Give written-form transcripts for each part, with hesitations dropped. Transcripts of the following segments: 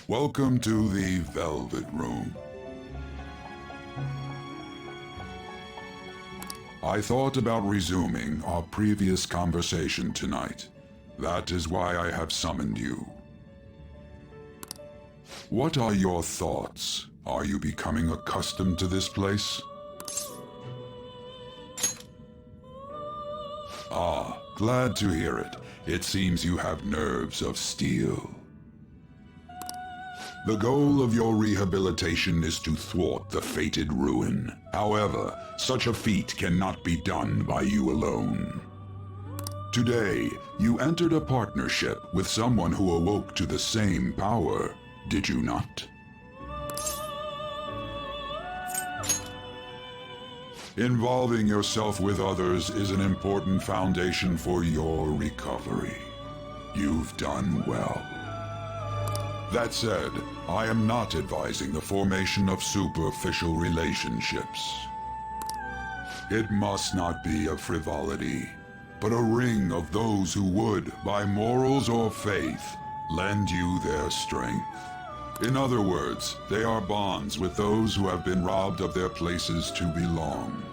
Welcome to the Velvet Room. I thought about resuming our previous conversation tonight. That is why I have summoned you. What are your thoughts? Are you becoming accustomed to this place? Ah, glad to hear it. It seems you have nerves of steel. The goal of your rehabilitation is to thwart the fated ruin. However, such a feat cannot be done by you alone. Today, you entered a partnership with someone who awoke to the same power, did you not? Involving yourself with others is an important foundation for your recovery. You've done well. That said, I am not advising the formation of superficial relationships. It must not be a frivolity, but a ring of those who would, by morals or faith, lend you their strength. In other words, they are bonds with those who have been robbed of their places to belong.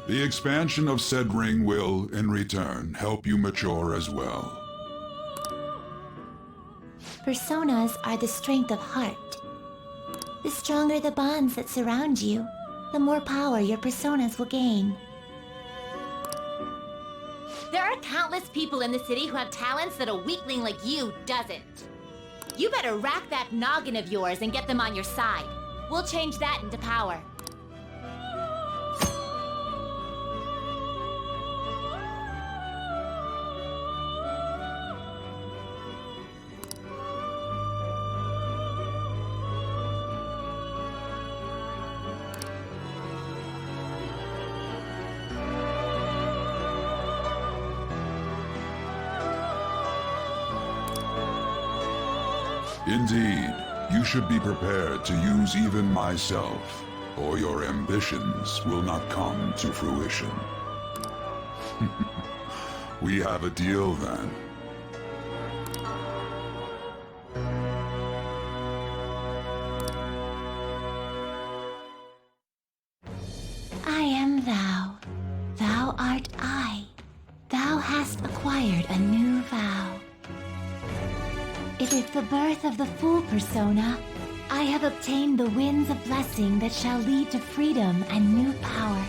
The expansion of said ring will, in return, help you mature as well. Personas are the strength of heart. The stronger the bonds that surround you, the more power your personas will gain. There are countless people in the city who have talents that a weakling like you doesn't. You better rack that noggin of yours and get them on your side. We'll change that into power. Indeed, you should be prepared to use even myself, or your ambitions will not come to fruition. We have a deal then. I am thou. Thou art I. Thou hast acquired a new vow. It is the birth of the Fool persona. I have obtained the winds of blessing that shall lead to freedom and new power.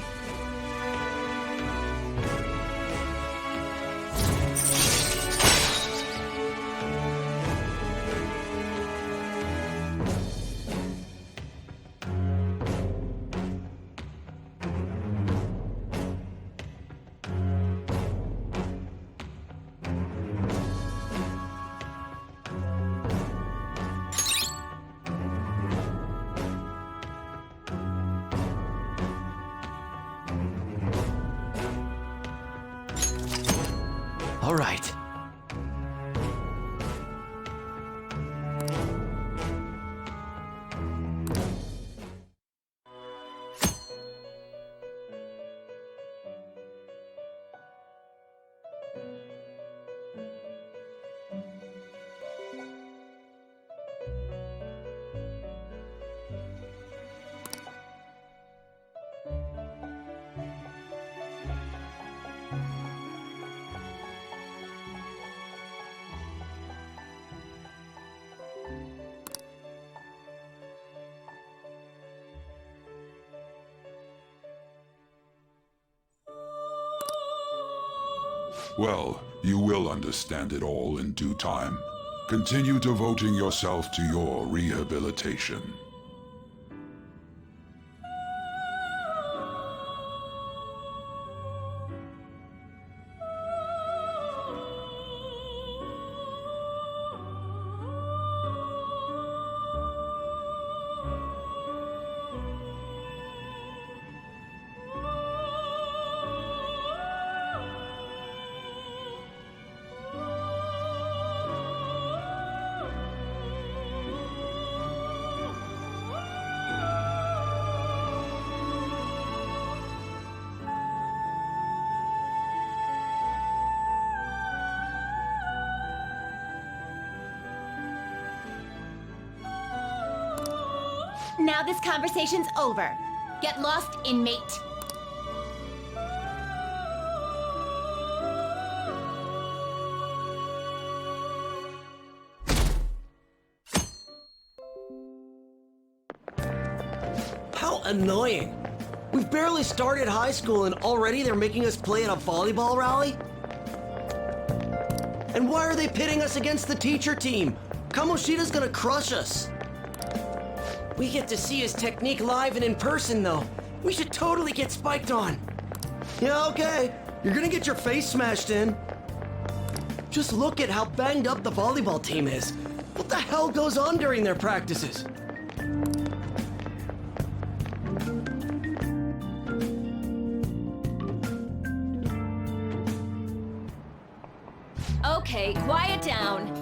All right. Well, you will understand it all in due time. Continue devoting yourself to your rehabilitation. Now this conversation's over. Get lost, inmate. How annoying. We've barely started high school and already they're making us play at a volleyball rally? And why are they pitting us against the teacher team? Kamoshida's gonna crush us. We get to see his technique live and in person, though. We should totally get spiked on. Yeah, okay. You're gonna get your face smashed in. Just look at how banged up the volleyball team is. What the hell goes on during their practices? Okay, quiet down.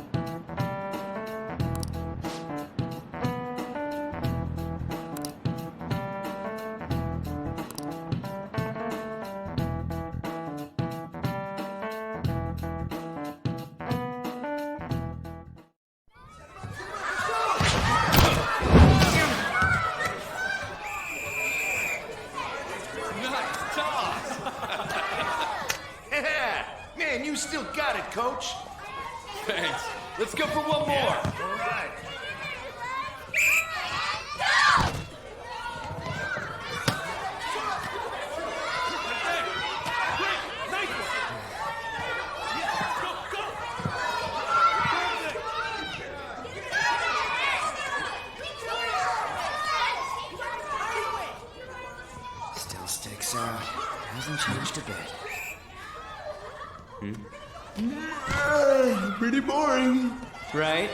Man, you still got it, Coach. Thanks. Let's go for one more. All right. Still sticks out. Hasn't changed a bit. Pretty boring. Right?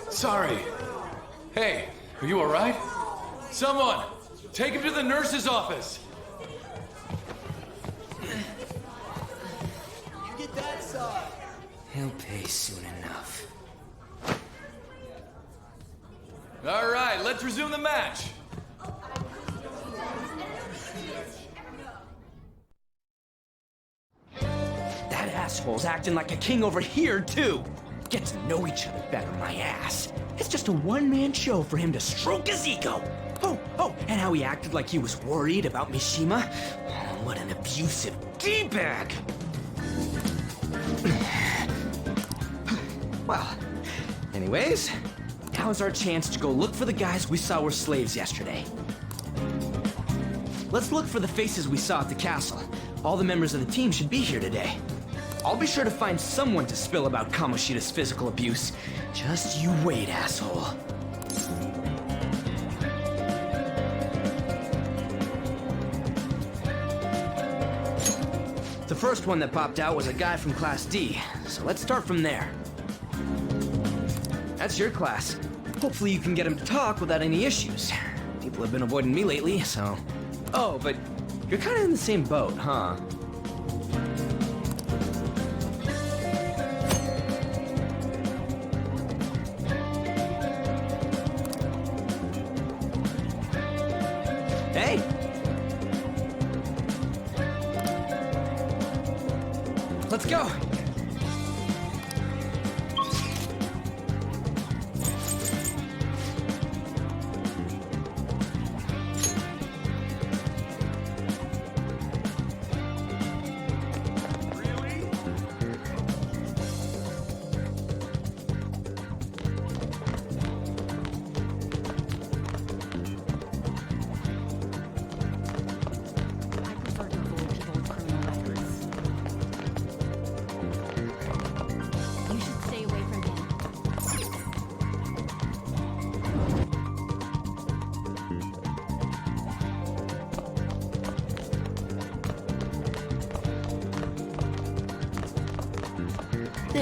Sorry. Hey, are you all right? Someone, take him to the nurse's office. He'll pay soon enough. All right, let's resume the match. That asshole's acting like a king over here, too. Get to know each other better, my ass. It's just a one-man show for him to stroke his ego. Oh, and how he acted like he was worried about Mishima. Oh, what an abusive D-bag. Well, anyways, now's our chance to go look for the guys we saw were slaves yesterday. Let's look for the faces we saw at the castle. All the members of the team should be here today. I'll be sure to find someone to spill about Kamoshida's physical abuse. Just you wait, asshole. The first one that popped out was a guy from Class D, so let's start from there. That's your class. Hopefully you can get him to talk without any issues. People have been avoiding me lately, so... Oh, but you're kind of in the same boat, huh? Hey! Let's go!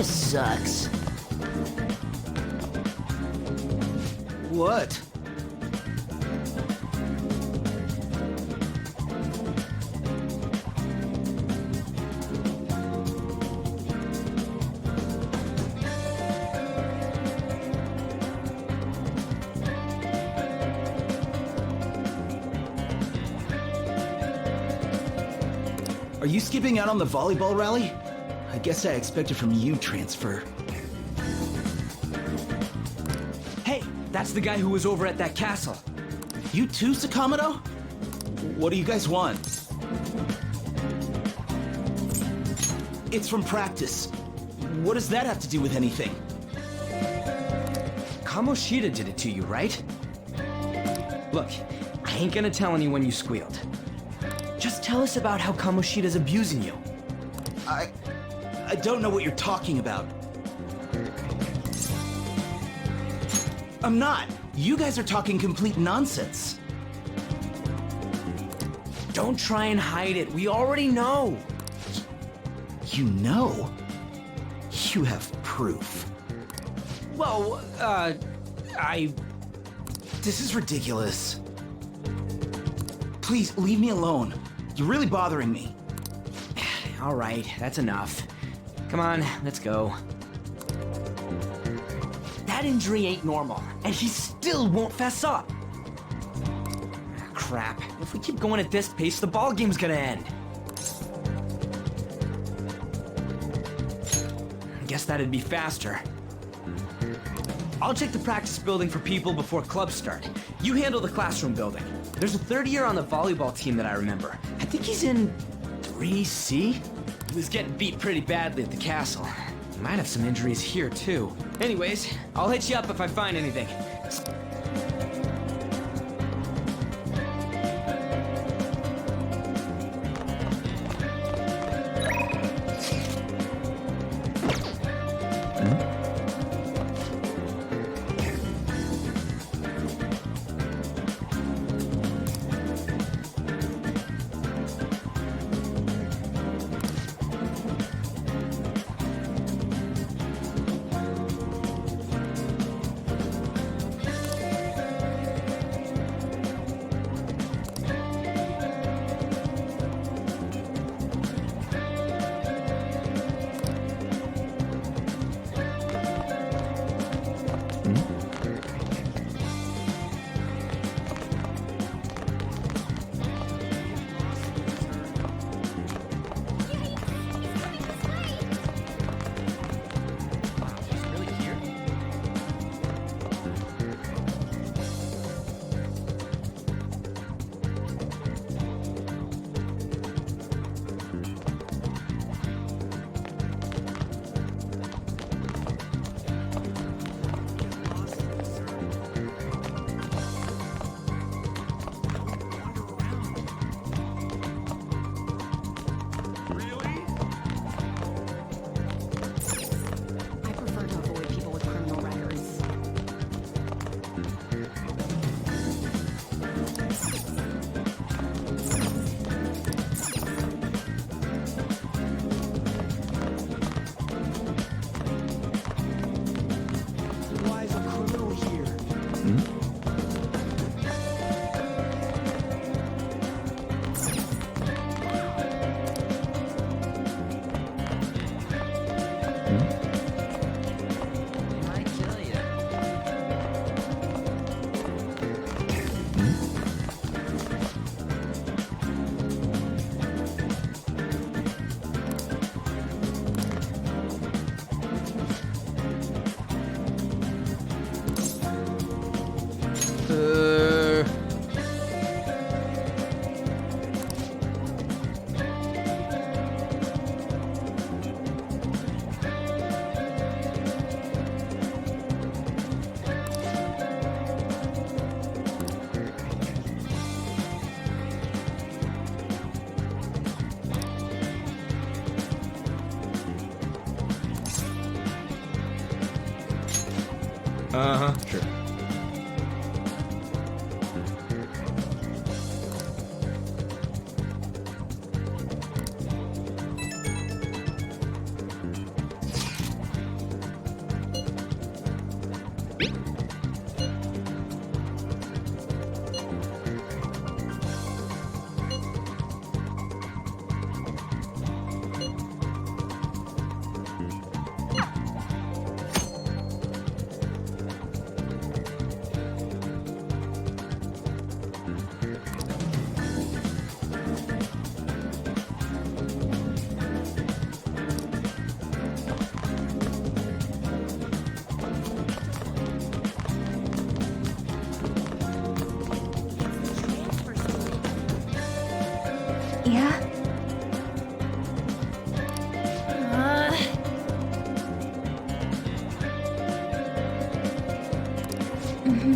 This sucks. What? Are you skipping out on the volleyball rally? I guess I expected from you, Transfer. Hey, that's the guy who was over at that castle. You too, Sakamoto? What do you guys want? It's from practice. What does that have to do with anything? Kamoshida did it to you, right? Look, I ain't gonna tell anyone you squealed. Just tell us about how Kamoshida's abusing you. I don't know what you're talking about. I'm not. You guys are talking complete nonsense. Don't try and hide it. We already know. You know? You have proof. Well, This is ridiculous. Please, leave me alone. You're really bothering me. All right, that's enough. Come on, let's go. That injury ain't normal, and he still won't fess up. Crap. If we keep going at this pace, the ball game's gonna end. I guess that'd be faster. I'll check the practice building for people before clubs start. You handle the classroom building. There's a third year on the volleyball team that I remember. I think he's in 3C? He was getting beat pretty badly at the castle. He might have some injuries here, too. Anyways, I'll hit you up if I find anything. Uh-huh, sure. Yeah.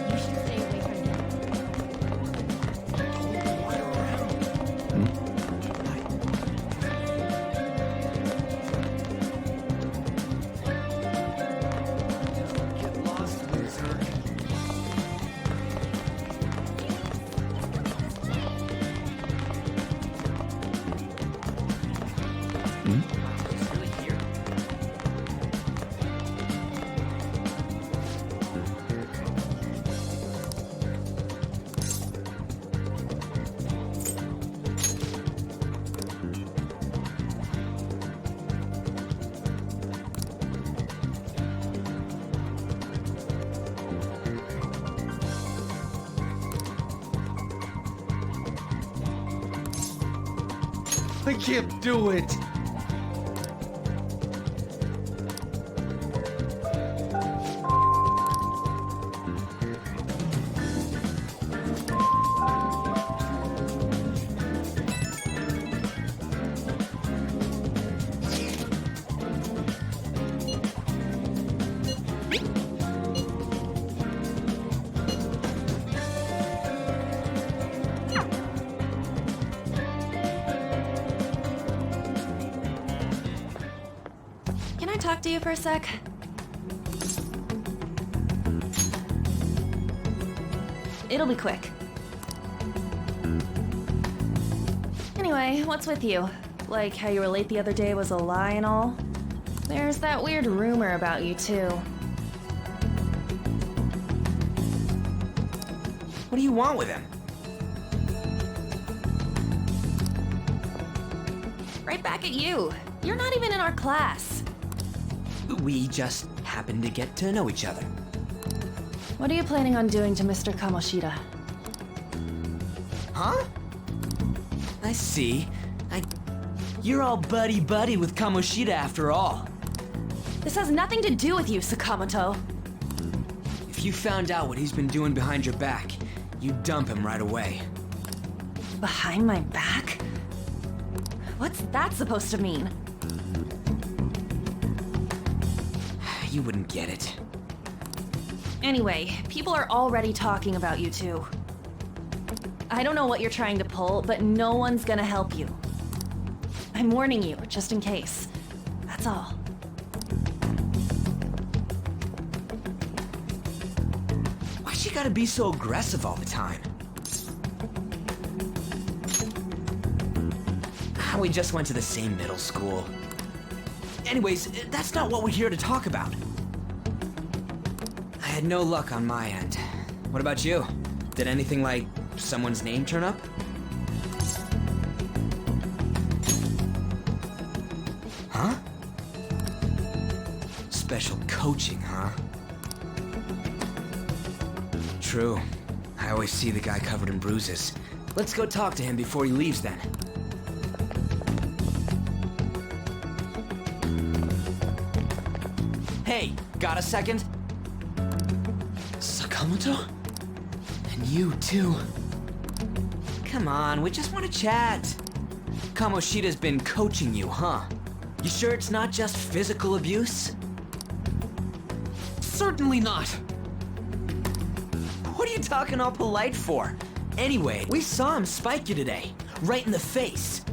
You should stay away from them. Get lost, loser. He's really here? I can't do it. Can I talk to you for a sec? It'll be quick. Anyway, what's with you? Like how you were late the other day was a lie and all? There's that weird rumor about you, too. What do you want with him? Right back at you. You're not even in our class. We just happened to get to know each other. What are you planning on doing to Mr. Kamoshida? Huh? I see. You're all buddy-buddy with Kamoshida after all. This has nothing to do with you, Sakamoto. If you found out what he's been doing behind your back, you'd dump him right away. Behind my back? What's that supposed to mean? You wouldn't get it. Anyway, people are already talking about you two. I don't know what you're trying to pull, but no one's gonna help you. I'm warning you, just in case. That's all. Why's she gotta be so aggressive all the time? We just went to the same middle school. Anyways, that's not what we're here to talk about. I had no luck on my end. What about you? Did anything like someone's name turn up? Huh? Special coaching, huh? True. I always see the guy covered in bruises. Let's go talk to him before he leaves then. Hey, got a second? Sakamoto? And you too. Come on, we just want to chat. Kamoshida's been coaching you, huh? You sure it's not just physical abuse? Certainly not. What are you talking all polite for? Anyway, we saw him spike you today, right in the face.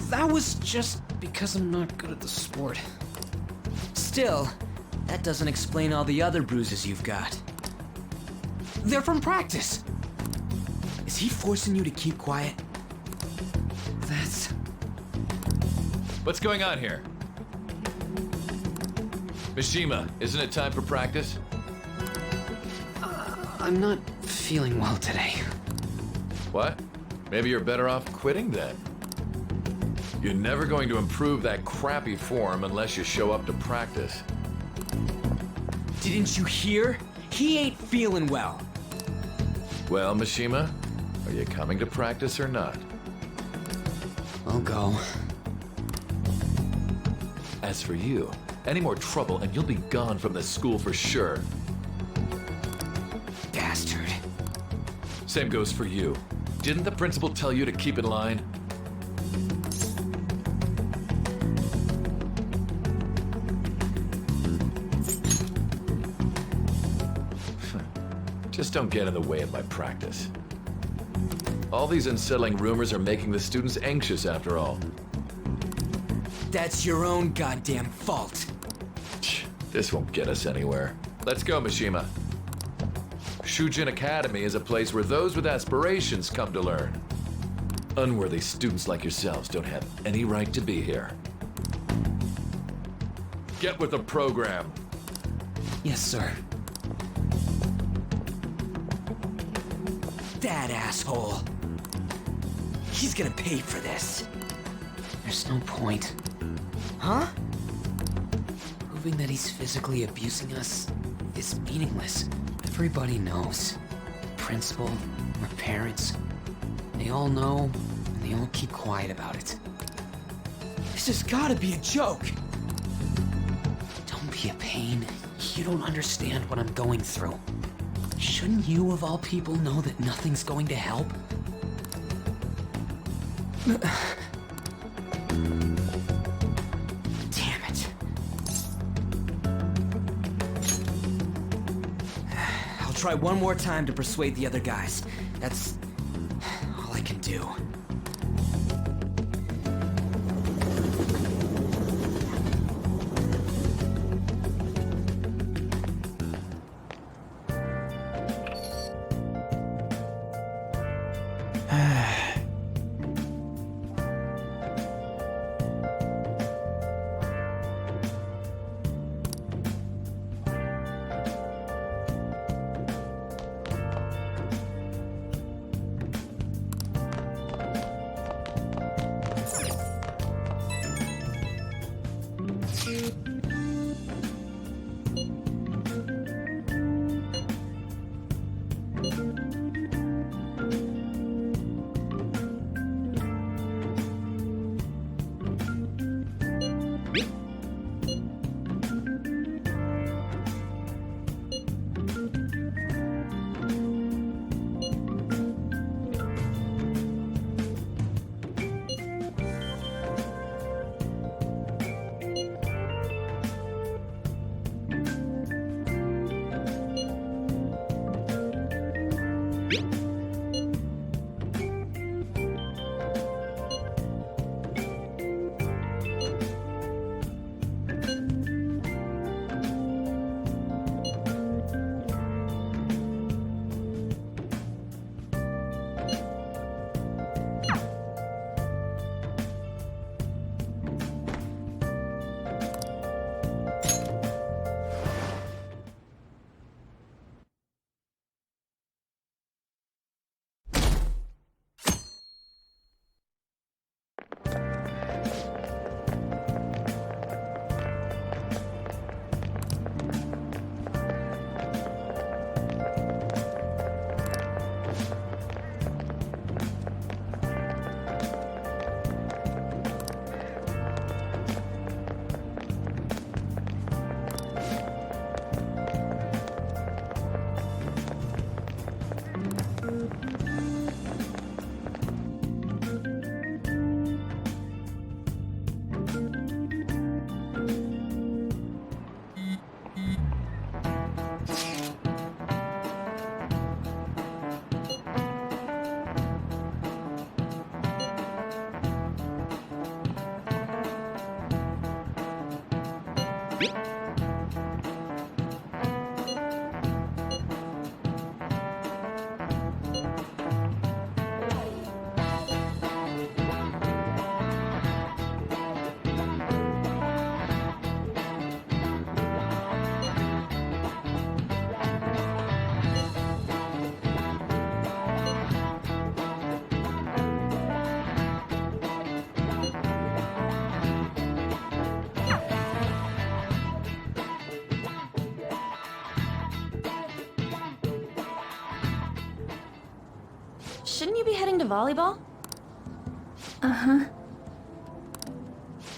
That was just because I'm not good at the sport. Still, that doesn't explain all the other bruises you've got. They're from practice. Is he forcing you to keep quiet? That's... What's going on here? Mishima, isn't it time for practice? I'm not feeling well today. What? Maybe you're better off quitting then. You're never going to improve that crappy form unless you show up to practice. Didn't you hear? He ain't feeling well. Well, Mishima, are you coming to practice or not? I'll go. As for you, any more trouble and you'll be gone from this school for sure. Bastard. Same goes for you. Didn't the principal tell you to keep in line? Just don't get in the way of my practice. All these unsettling rumors are making the students anxious after all. That's your own goddamn fault. This won't get us anywhere. Let's go, Mishima. Shujin Academy is a place where those with aspirations come to learn. Unworthy students like yourselves don't have any right to be here. Get with the program. Yes, sir. That asshole. He's gonna pay for this. There's no point. Huh? Proving that he's physically abusing us is meaningless. Everybody knows. The principal, our parents, they all know, and they all keep quiet about it. This has gotta be a joke. Don't be a pain. You don't understand what I'm going through. Shouldn't you, of all people, know that nothing's going to help? Damn it. I'll try one more time to persuade the other guys. That's all I can do. Shouldn't you be heading to volleyball? Uh-huh.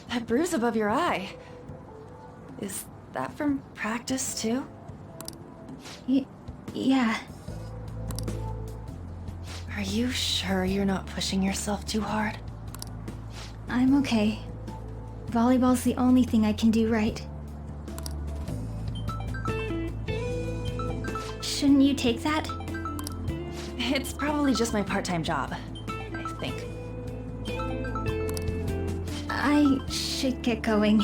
That bruise above your eye. Is that from practice, too? Yeah. Are you sure you're not pushing yourself too hard? I'm okay. Volleyball's the only thing I can do right. Shouldn't you take that? It's probably just my part-time job, I think. I should get going.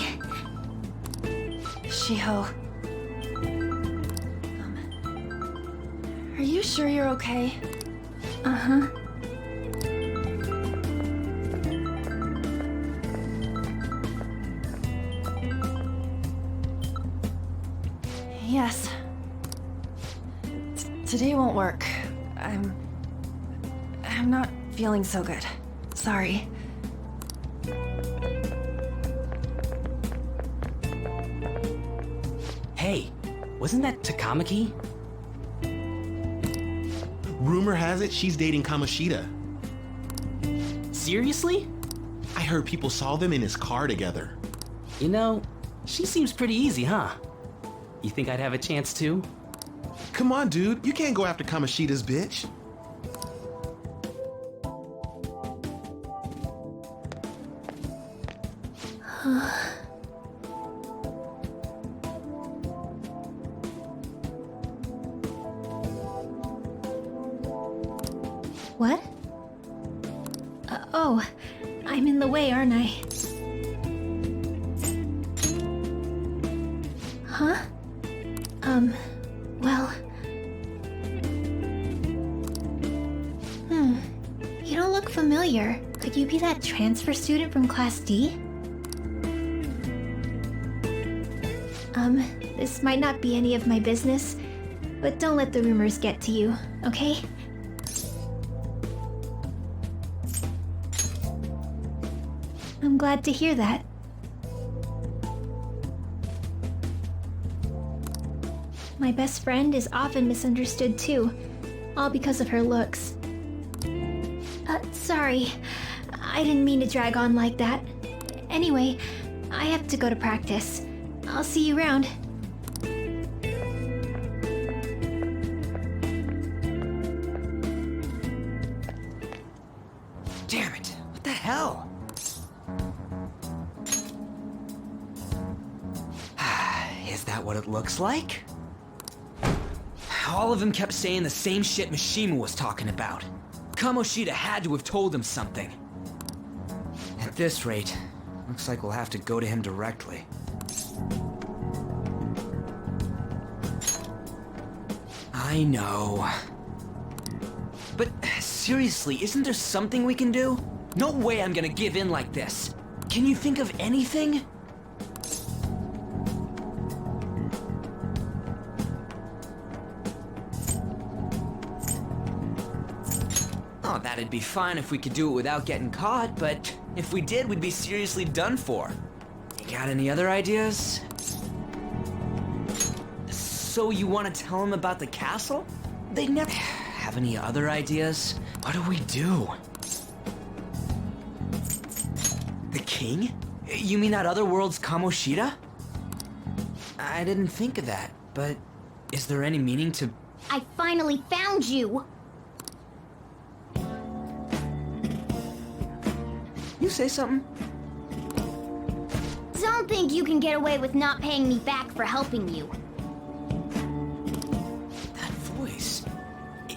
Shiho. Are you sure you're okay? Uh-huh. Yes. Today won't work. I'm not feeling so good. Sorry. Hey, wasn't that Takamaki? Rumor has it she's dating Kamoshida. Seriously? I heard people saw them in his car together. You know, she seems pretty easy, huh? You think I'd have a chance too? Come on, dude. You can't go after Kamoshida's bitch. What? Oh, I'm in the way, aren't I? Huh? Well... You don't look familiar. Could you be that transfer student from Class D? This might not be any of my business, but don't let the rumors get to you, okay? I'm glad to hear that. My best friend is often misunderstood too, all because of her looks. Sorry. I didn't mean to drag on like that. Anyway, I have to go to practice. I'll see you around. Damn it, what the hell? Is that what it looks like? All of them kept saying the same shit Mishima was talking about. Kamoshida had to have told him something. At this rate, looks like we'll have to go to him directly. I know. But seriously, isn't there something we can do? No way I'm gonna give in like this. Can you think of anything? Oh, that'd be fine if we could do it without getting caught, but if we did, we'd be seriously done for. You got any other ideas? So you want to tell them about the castle? They never have any other ideas? What do we do? The king? You mean that other world's Kamoshida? I didn't think of that, but is there any meaning to... I finally found you! You say something? Don't think you can get away with not paying me back for helping you. That voice...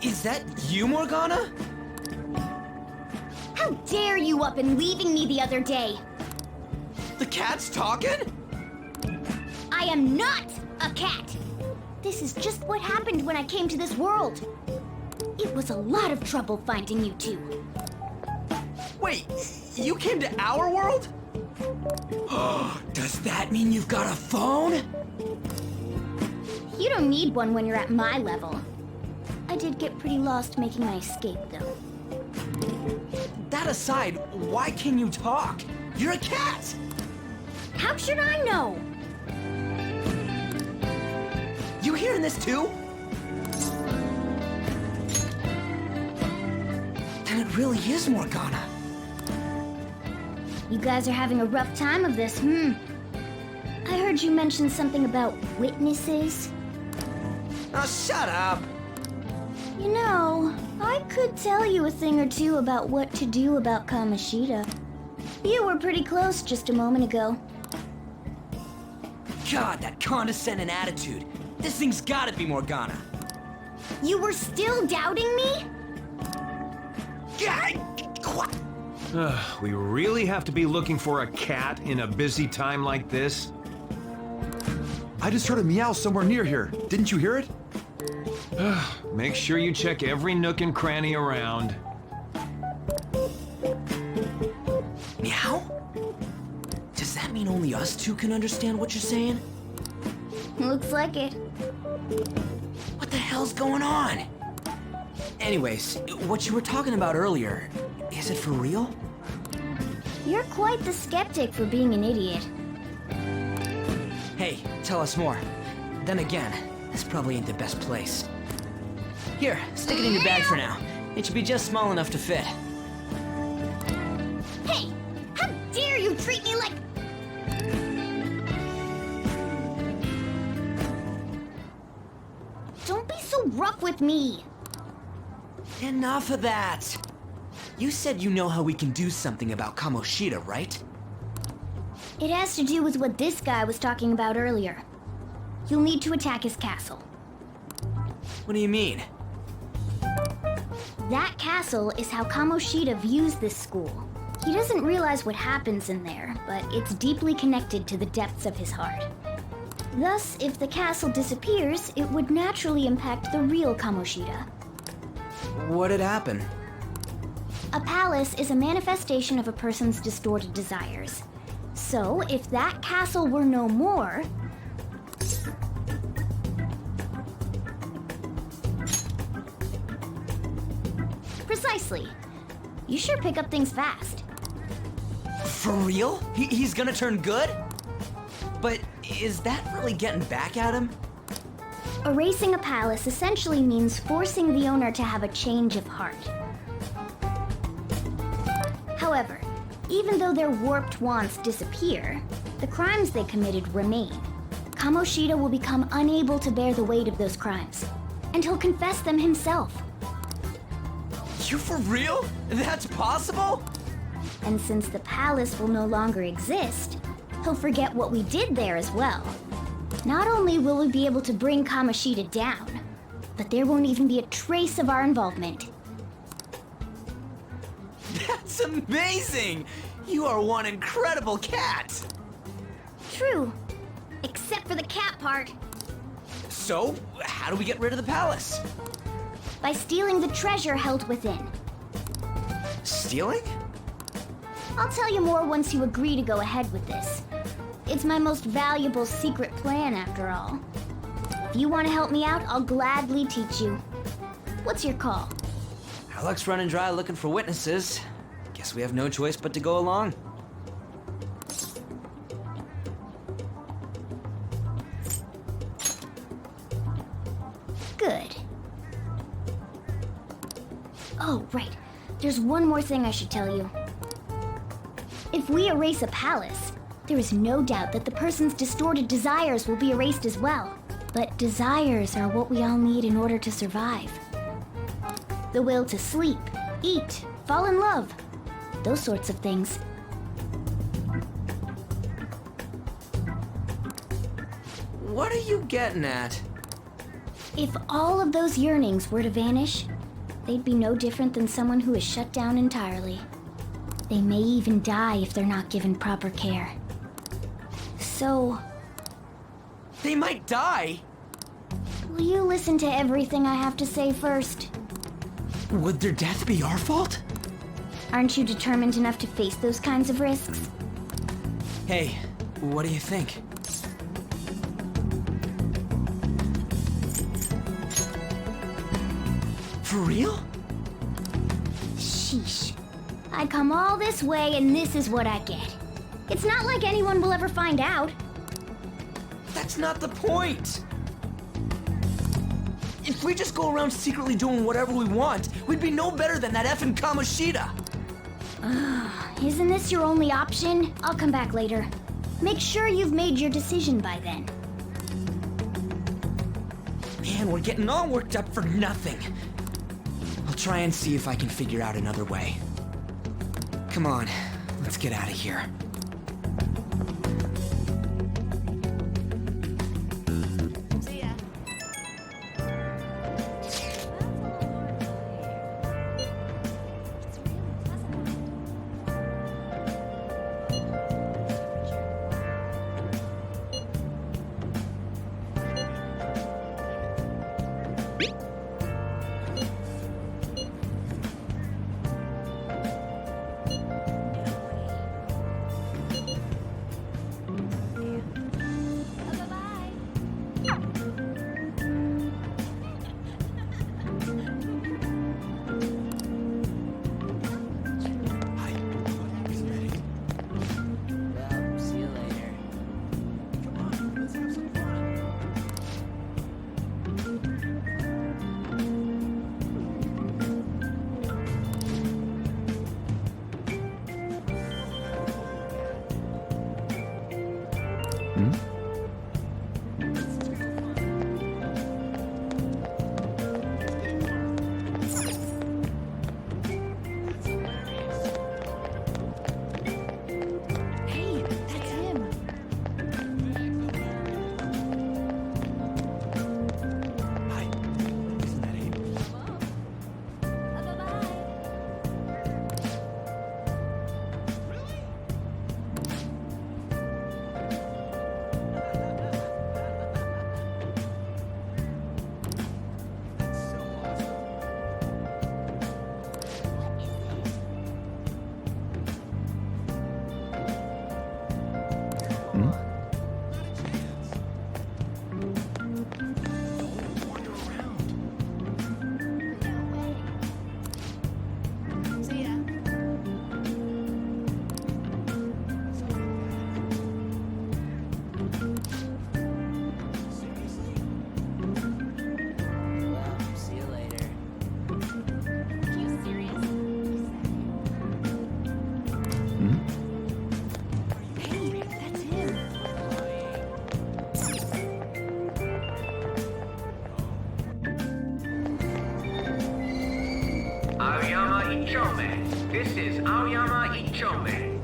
Is that you, Morgana? How dare you up and leaving me the other day? The cat's talking? I am not a cat! This is just what happened when I came to this world. It was a lot of trouble finding you two. Wait, you came to our world? Does that mean you've got a phone? You don't need one when you're at my level. I did get pretty lost making my escape, though. That aside, why can you talk? You're a cat! How should I know? You hearing this too? Then it really is Morgana. You guys are having a rough time of this, I heard you mention something about witnesses. Oh, shut up! You know, I could tell you a thing or two about what to do about Kamoshida. You were pretty close just a moment ago. God, that condescending attitude. This thing's gotta be Morgana. You were still doubting me? We really have to be looking for a cat in a busy time like this? I just heard a meow somewhere near here. Didn't you hear it? Make sure you check every nook and cranny around. Meow? Does that mean only us two can understand what you're saying? Looks like it. What the hell's going on? Anyways, what you were talking about earlier, is it for real? You're quite the skeptic for being an idiot. Hey, tell us more. Then again, this probably ain't the best place. Here, stick it in your bag for now. It should be just small enough to fit. Hey, how dare you treat me like... Don't be so rough with me. Enough of that. You said you know how we can do something about Kamoshida, right? It has to do with what this guy was talking about earlier. You'll need to attack his castle. What do you mean? That castle is how Kamoshida views this school. He doesn't realize what happens in there, but it's deeply connected to the depths of his heart. Thus, if the castle disappears, it would naturally impact the real Kamoshida. What'd happen? A palace is a manifestation of a person's distorted desires. So, if that castle were no more... Precisely. You sure pick up things fast. For real? He's gonna turn good? But is that really getting back at him? Erasing a palace essentially means forcing the owner to have a change of heart. However, even though their warped wants disappear, the crimes they committed remain. Kamoshida will become unable to bear the weight of those crimes, and he'll confess them himself. You for real? That's possible? And since the palace will no longer exist, he'll forget what we did there as well. Not only will we be able to bring Kamoshida down, but there won't even be a trace of our involvement. That's amazing! You are one incredible cat! True. Except for the cat part. So, how do we get rid of the palace? By stealing the treasure held within. Stealing? I'll tell you more once you agree to go ahead with this. It's my most valuable secret plan, after all. If you want to help me out, I'll gladly teach you. What's your call? Our luck's running dry looking for witnesses. Guess we have no choice but to go along. Good. Oh, right. There's one more thing I should tell you. If we erase a palace, there is no doubt that the person's distorted desires will be erased as well. But desires are what we all need in order to survive. The will to sleep, eat, fall in love, those sorts of things. What are you getting at? If all of those yearnings were to vanish, they'd be no different than someone who is shut down entirely. They may even die if they're not given proper care. So... They might die? Will you listen to everything I have to say first? Would their death be our fault? Aren't you determined enough to face those kinds of risks? Hey, what do you think? For real? Sheesh. I come all this way and this is what I get. It's not like anyone will ever find out. That's not the point! If we just go around secretly doing whatever we want, we'd be no better than that effing Kamoshida! Isn't this your only option? I'll come back later. Make sure you've made your decision by then. Man, we're getting all worked up for nothing. I'll try and see if I can figure out another way. Come on, let's get out of here. Hey, that's him. Hey, that's him. Aoyama Ichome. This is Aoyama Ichome.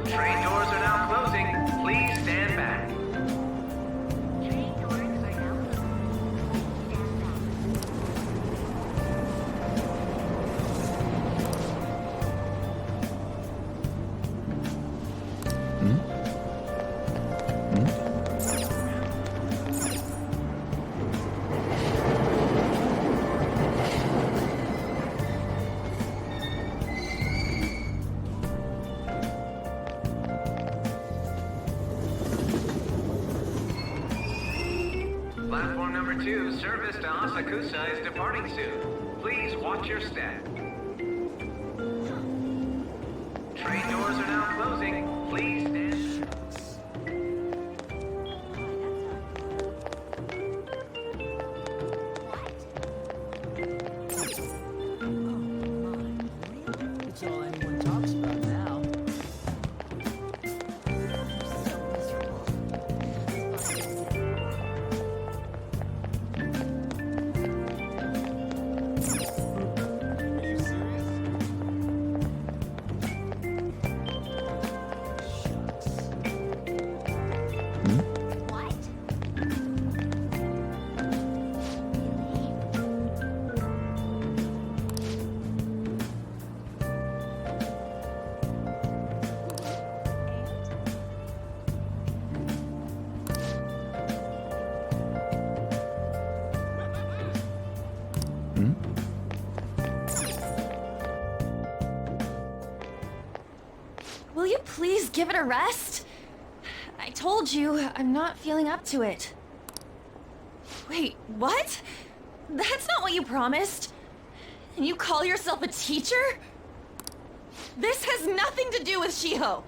Train doors are now closing. Please stand back. Platform number 2, service to Asakusa is departing soon. Please watch your step. Train doors are now closing. Please stand. It's all anyone talks about now. Will you please give it a rest? I told you, I'm not feeling up to it. Wait, what? That's not what you promised. And you call yourself a teacher? This has nothing to do with Shiho.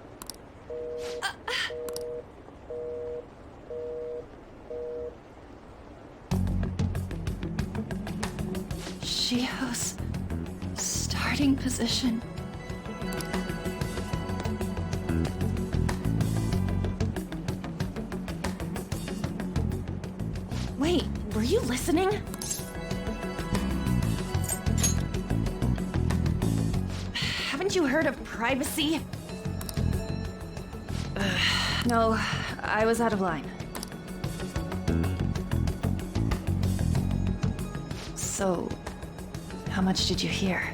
Shiho's starting position Wait, were you listening? Haven't you heard of privacy? No, I was out of line. So, how much did you hear?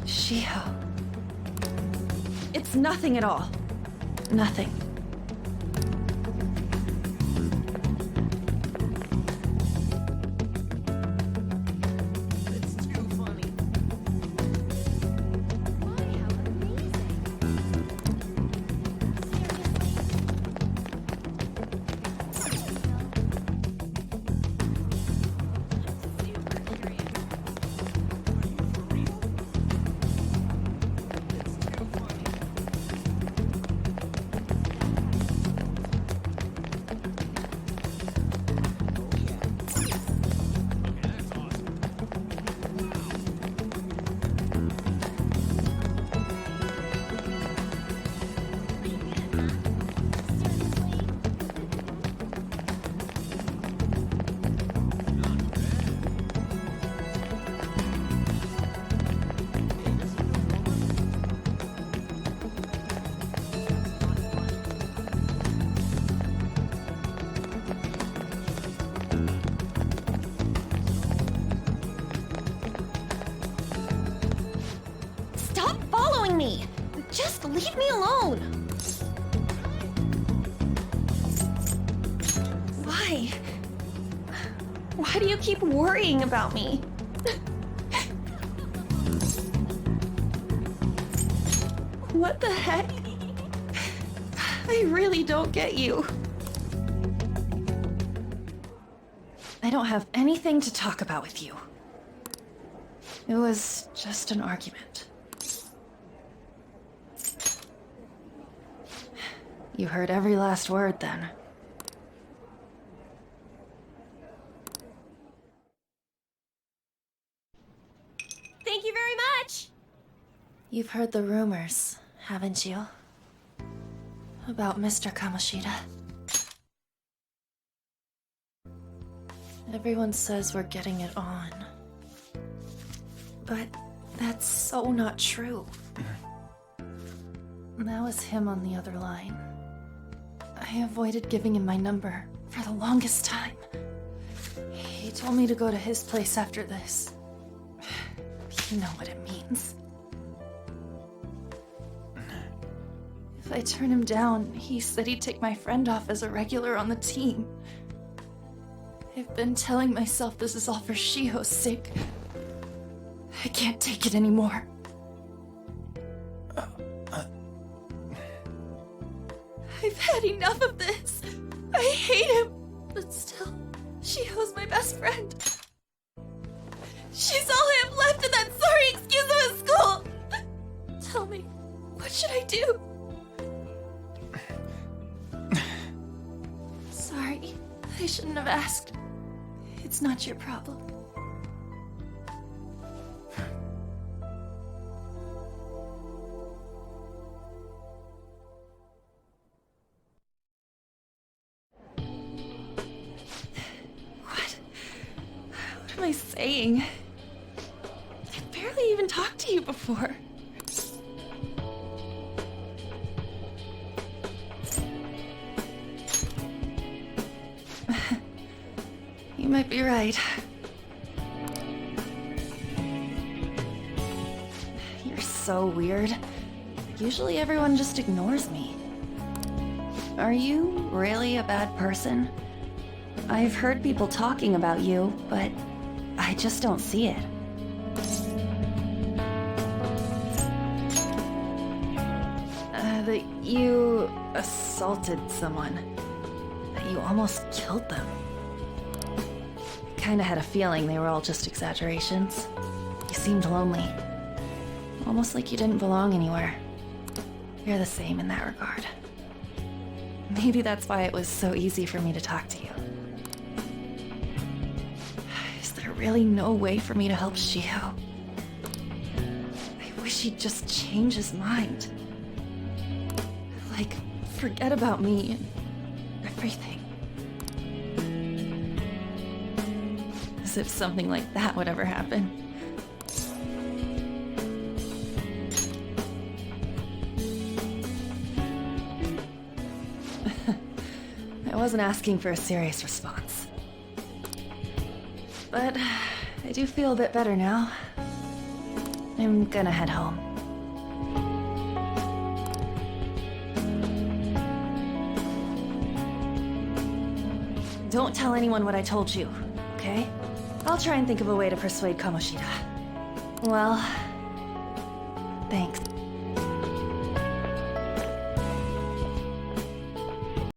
Shiho. It's nothing at all. Nothing. Stop following me! Just leave me alone! Why? Why do you keep worrying about me? What the heck? I really don't get you. I don't have anything to talk about with you. It was just an argument. You heard every last word then. Thank you very much! You've heard the rumors, haven't you? About Mr. Kamoshida. Everyone says we're getting it on. But that's so not true. That was him on the other line. I avoided giving him my number for the longest time. He told me to go to his place after this. You know what it means. If I turn him down, he said he'd take my friend off as a regular on the team. I've been telling myself this is all for Shiho's sake. I can't take it anymore. I've had enough of this. I hate him. But still, Shiho's my best friend. She's all I have left in that sorry excuse of a school. Tell me, what should I do? Sorry, I shouldn't have asked. It's not your problem. What am I saying? I've barely even talked to you before. You might be right. You're so weird. Usually everyone just ignores me. Are you really a bad person? I've heard people talking about you, but I just don't see it. That you assaulted someone. That you almost killed them. Kinda had a feeling they were all just exaggerations. You seemed lonely. Almost like you didn't belong anywhere. You're the same in that regard. Maybe that's why it was so easy for me to talk to you. really no way for me to help Shio? I wish he'd just change his mind. Like, forget about me and everything. As if something like that would ever happen. I wasn't asking for a serious response. But I do feel a bit better now. I'm gonna head home. Don't tell anyone what I told you, okay? I'll try and think of a way to persuade Kamoshida. Well, thanks.